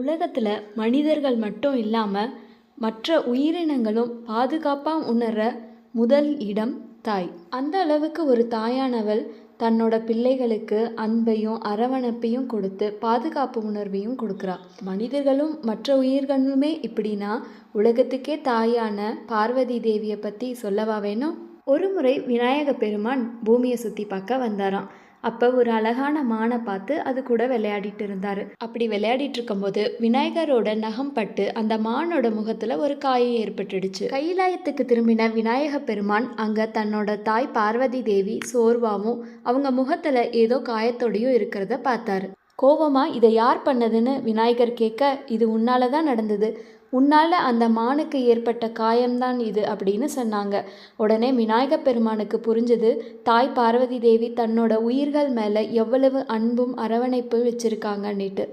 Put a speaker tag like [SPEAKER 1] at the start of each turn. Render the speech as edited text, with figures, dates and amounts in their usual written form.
[SPEAKER 1] உலகத்தில் மனிதர்கள் மட்டும் இல்லாமல் மற்ற உயிரினங்களும் பாதுகாப்பாக உணர்ற முதல் இடம் தாய். அந்த அளவுக்கு ஒரு தாயானவள் தன்னோட பிள்ளைகளுக்கு அன்பையும் அரவணைப்பையும் கொடுத்து பாதுகாப்பு உணர்வையும் கொடுக்குறா. மனிதர்களும் மற்ற உயிர்களுமே இப்படின்னா உலகத்துக்கே தாயான பார்வதி தேவியை பற்றி சொல்லவா வேணும்? ஒரு முறை விநாயக பெருமான் பூமியை சுற்றி பார்க்க வந்தாராம். அப்போ ஒரு அழகான மானை பார்த்து அது கூட விளையாடிட்டு இருந்தார். அப்படி விளையாடிட்டு இருக்கும்போது விநாயகரோட நகம் பட்டு அந்த மானோட முகத்தில் ஒரு காயம் ஏற்பட்டுடுச்சு. கைலாயத்துக்கு திரும்பின விநாயக பெருமான் அங்கே தன்னோட தாய் பார்வதி தேவி சோர்வாகவும் அவங்க முகத்தில் ஏதோ காயத்தோடையும் இருக்கிறத பார்த்தாரு. கோபமாக இதை யார் பண்ணதுன்னு விநாயகர் கேட்க, இது உன்னால தான் நடந்தது, உன்னால் அந்த மானுக்கு ஏற்பட்ட காயம்தான் இது அப்படின்னு சொன்னாங்க. உடனே விநாயக பெருமானுக்கு புரிஞ்சது தாய் பார்வதி தேவி தன்னோட உயிர்கள் மேலே எவ்வளவு அன்பும் அரவணைப்பும் வச்சுருக்காங்கன்னுட்டு.